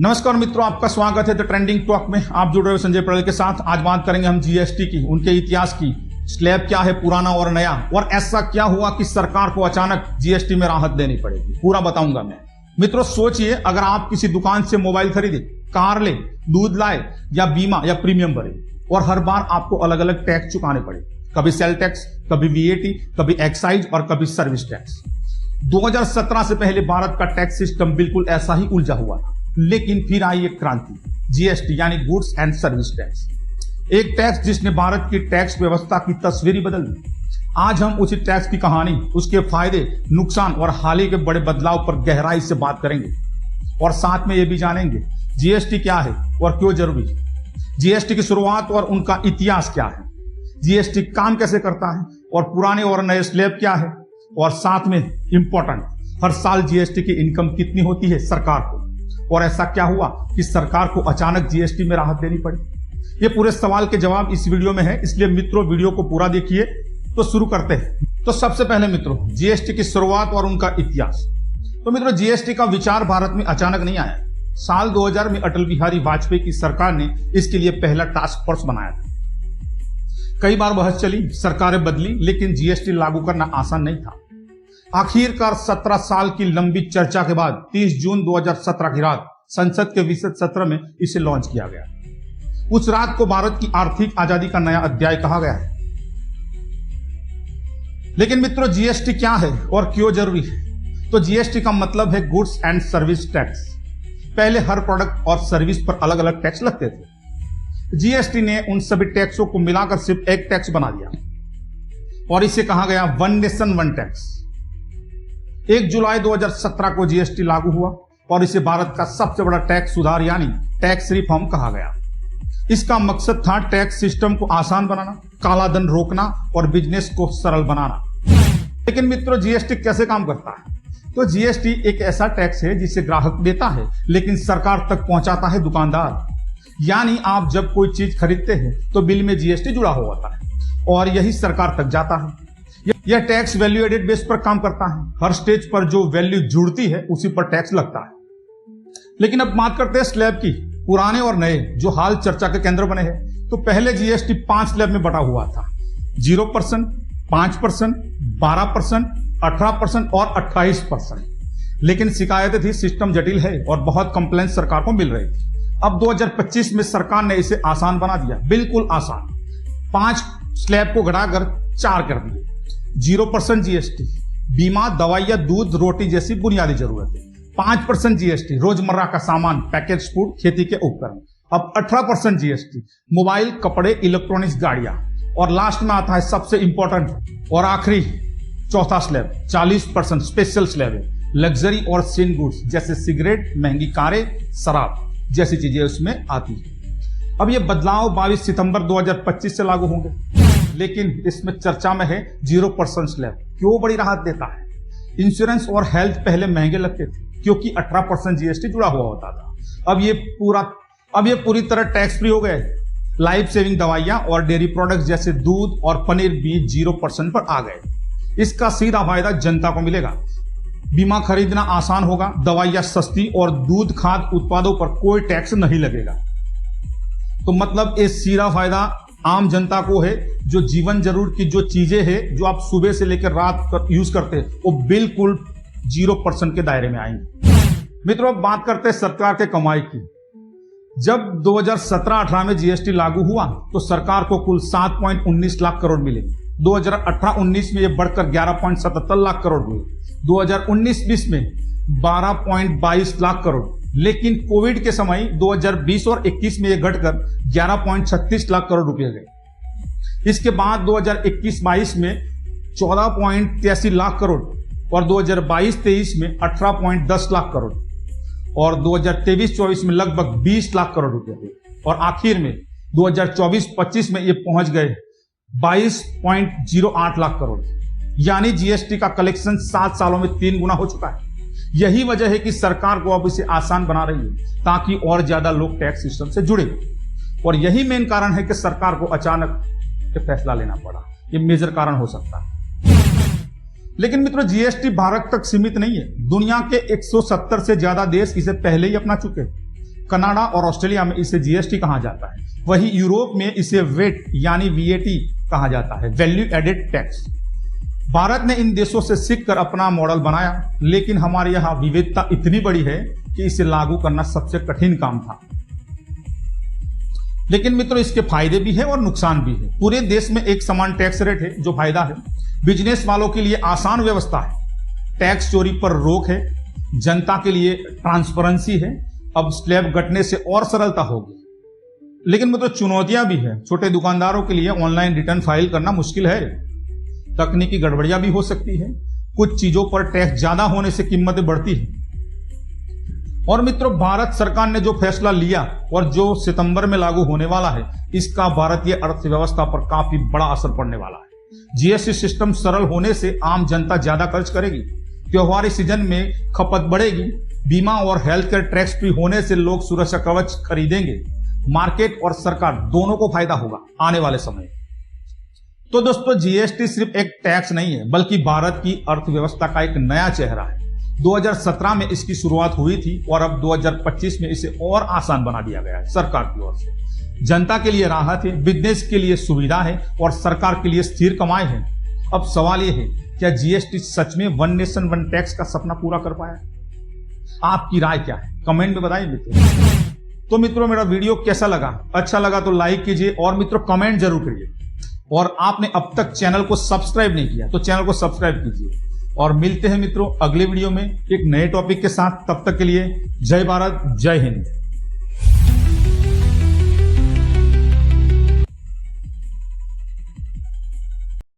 नमस्कार मित्रों, आपका स्वागत है द ट्रेंडिंग टॉक में। आप जुड़ रहे हो संजय पटेल के साथ। आज बात करेंगे हम जीएसटी की, उनके इतिहास की। स्लैब क्या है पुराना और नया, और ऐसा क्या हुआ कि सरकार को अचानक जीएसटी में राहत देनी पड़ेगी, पूरा बताऊंगा मैं। मित्रों सोचिए, अगर आप किसी दुकान से मोबाइल खरीदे, कार ले, दूध लाए या बीमा या प्रीमियम भरे, और हर बार आपको अलग अलग टैक्स चुकाने पड़े। कभी सेल टैक्स, कभी वीएटी, कभी एक्साइज और कभी सर्विस टैक्स। 2017 से पहले भारत का टैक्स सिस्टम बिल्कुल ऐसा ही उलझा हुआ था, लेकिन फिर आई एक क्रांति, जीएसटी यानी गुड्स एंड सर्विस टैक्स। एक टैक्स जिसने भारत की टैक्स व्यवस्था की तस्वीर ही बदल दी। आज हम उसी टैक्स की कहानी, उसके फायदे, नुकसान और हाल ही के बड़े बदलाव पर गहराई से बात करेंगे, और साथ में यह भी जानेंगे जीएसटी क्या है और क्यों जरूरी है, जीएसटी की शुरुआत और उनका इतिहास क्या है, जीएसटी काम कैसे करता है और पुराने और नए स्लैब क्या है, और साथ में इंपॉर्टेंट, हर साल जीएसटी की इनकम कितनी होती है सरकार को, और ऐसा क्या हुआ कि सरकार को अचानक जीएसटी में राहत देनी पड़ी। ये पूरे सवाल के जवाब इस वीडियो में है, इसलिए मित्रों वीडियो को पूरा देखिए। तो शुरू करते हैं। तो सबसे पहले मित्रों, जीएसटी की शुरुआत और उनका इतिहास। तो मित्रों, जीएसटी का विचार भारत में अचानक नहीं आया। साल 2000 में अटल बिहारी वाजपेयी की सरकार ने इसके लिए पहला टास्क फोर्स बनाया था। कई बार बहस चली, सरकारें बदली, लेकिन जीएसटी लागू करना आसान नहीं था। आखिरकार 17 साल की लंबी चर्चा के बाद 30 जून 2017 की रात संसद के विशेष सत्र में इसे लॉन्च किया गया। उस रात को भारत की आर्थिक आजादी का नया अध्याय कहा गया है। लेकिन मित्रों, जीएसटी क्या है और क्यों जरूरी है? तो जीएसटी का मतलब है गुड्स एंड सर्विस टैक्स। पहले हर प्रोडक्ट और सर्विस पर अलग अलग टैक्स लगते थे। जीएसटी ने उन सभी टैक्सों को मिलाकर सिर्फ एक टैक्स बना दिया, और इसे कहा गया वन नेशन वन टैक्स। 1 जुलाई 2017 को जीएसटी लागू हुआ, और इसे भारत का सबसे बड़ा टैक्स सुधार यानी टैक्स रिफॉर्म कहा गया। इसका मकसद था टैक्स सिस्टम को आसान बनाना, काला धन रोकना और बिजनेस को सरल बनाना। लेकिन मित्रों, जीएसटी कैसे काम करता है? तो जीएसटी एक ऐसा टैक्स है जिसे ग्राहक देता है, लेकिन सरकार तक पहुंचाता है दुकानदार। यानी आप जब कोई चीज खरीदते हैं तो बिल में जीएसटी जुड़ा हुआ होता है, और यही सरकार तक जाता है। यह टैक्स वैल्यू एडेड बेस पर काम करता है। हर स्टेज पर जो वैल्यू जुड़ती है उसी पर टैक्स लगता है। लेकिन अब बात करते हैं स्लैब की, पुराने और नए, जो हाल चर्चा के केंद्र बने हैं। तो पहले जीएसटी 5 स्लैब में बटा हुआ था: 0%, 5%, 12%, 18% और 28%। लेकिन शिकायतें थी, सिस्टम जटिल है और बहुत कंप्लेंट सरकार को मिल रही थी। अब 2025 में सरकार ने इसे आसान बना दिया, बिल्कुल आसान। 5 स्लैब को घटाकर 4 कर दिए। 0% जीएसटी बीमा, दवाइयां, दूध, रोटी जैसी बुनियादी जरूरतें। 5% जीएसटी रोजमर्रा का सामान, पैकेज फूड, खेती के उपकरण। अब 18% जीएसटी मोबाइल, कपड़े, इलेक्ट्रॉनिक्स, गाड़ियां। और लास्ट में आता है सबसे इंपॉर्टेंट और आखिरी, चौथा स्लैब 40% स्पेशल स्लैब है। लग्जरी और सिन गुड्स जैसे सिगरेट, महंगी कारें, शराब जैसी चीजें उसमें आती है। अब ये बदलाव 22 सितंबर 2025 से लागू होंगे, लेकिन इसमें चर्चा में है 0% स्लैब क्यों बड़ी राहत देता है। इंश्योरेंस और हेल्थ पहले महंगे लगते थे क्योंकि 18% जीएसटी जुड़ा हुआ होता था। अब ये पूरी तरह टैक्स फ्री हो गए। लाइफ सेविंग दवाइयां और डेयरी प्रोडक्ट्स जैसे दूध और पनीर भी 0% पर आ गए। इसका सीधा फायदा जनता को मिलेगा। बीमा खरीदना आसान होगा, दवाइयां सस्ती, और दूध खाद्य उत्पादों पर कोई टैक्स नहीं लगेगा। तो मतलब ये सीधा फायदा आम जनता को है, जो जीवन जरूरत की जो चीजें हैं, जो आप सुबह से लेकर रात तक यूज करते हैं, वो बिल्कुल 0% के दायरे में आएंगे। मित्रों, अब बात करते हैं सरकार के कमाई की। जब 2017-18 में जीएसटी लागू हुआ तो सरकार को कुल 7.19 लाख करोड़ मिले। 2018-19 में यह बढ़कर 11.77 लाख करोड़ हुए। 2019-20 में 12.22 लाख करोड़। लेकिन कोविड के समय 2020 और 21 में यह घटकर 11.36 लाख करोड़ रुपए गए। इसके बाद 2021-22 में 14.83 लाख करोड़, और 2022-23 में 18.10 लाख करोड़, और 2023-24 में लगभग 20 लाख करोड़ रुपए हुए, और आखिर में 2024-25 में ये पहुंच गए 22.08 लाख करोड़। यानी जीएसटी का कलेक्शन 7 सालों में 3 गुना हो चुका है। यही वजह है कि सरकार को अब इसे आसान बना रही है, ताकि और ज्यादा लोग टैक्स सिस्टम से जुड़े। और यही मेन कारण है कि सरकार को अचानक फैसला लेना पड़ा। ये मेजर कारण हो सकता है। लेकिन मित्रों, जीएसटी भारत तक सीमित नहीं है। दुनिया के 170 से ज्यादा देश इसे पहले ही अपना चुके हैं। कनाडा और ऑस्ट्रेलिया में इसे जीएसटी कहा जाता है, वही यूरोप में इसे वेट यानी वीएटी कहा जाता है, वैल्यू एडेड टैक्स। भारत ने इन देशों से सीखकर अपना मॉडल बनाया, लेकिन हमारे यहाँ विविधता इतनी बड़ी है कि इसे लागू करना सबसे कठिन काम था। लेकिन मित्रों, इसके फायदे भी है और नुकसान भी है। पूरे देश में एक समान टैक्स रेट है, जो फायदा है। बिजनेस वालों के लिए आसान व्यवस्था है, टैक्स चोरी पर रोक है, जनता के लिए ट्रांसपेरेंसी है। अब स्लैब घटने से और सरलता होगी। लेकिन मित्रों, चुनौतियां भी है। छोटे दुकानदारों के लिए ऑनलाइन रिटर्न फाइल करना मुश्किल है, तकनीकी गड़बड़ियां भी हो सकती है, कुछ चीजों पर टैक्स ज्यादा होने से कीमतें बढ़ती है। और मित्रों, भारत सरकार ने जो फैसला लिया और जो सितंबर में लागू होने वाला है, इसका भारतीय अर्थव्यवस्था पर काफी बड़ा असर पड़ने वाला है। जीएसटी सिस्टम सरल होने से आम जनता ज्यादा खर्च करेगी, त्योहारी सीजन में खपत बढ़ेगी, बीमा और हेल्थ केयर टैक्स फ्री होने से लोग सुरक्षा कवच खरीदेंगे। मार्केट और सरकार दोनों को फायदा होगा आने वाले समय। तो दोस्तों, जीएसटी सिर्फ एक टैक्स नहीं है, बल्कि भारत की अर्थव्यवस्था का एक नया चेहरा है। 2017 में इसकी शुरुआत हुई थी और अब 2025 में इसे और आसान बना दिया गया है सरकार की ओर से। जनता के लिए राहत है, बिजनेस के लिए सुविधा है और सरकार के लिए स्थिर कमाई है। अब सवाल यह है, क्या जीएसटी सच में वन नेशन वन टैक्स का सपना पूरा कर पाया? आपकी राय क्या है? कमेंट में बताइए मित्रों। तो मित्रों, मेरा वीडियो कैसा लगा? अच्छा लगा तो लाइक कीजिए और मित्रों कमेंट जरूर करिए। और आपने अब तक चैनल को सब्सक्राइब नहीं किया तो चैनल को सब्सक्राइब कीजिए। और मिलते हैं मित्रों अगले वीडियो में एक नए टॉपिक के साथ। तब तक के लिए जय भारत, जय हिंद।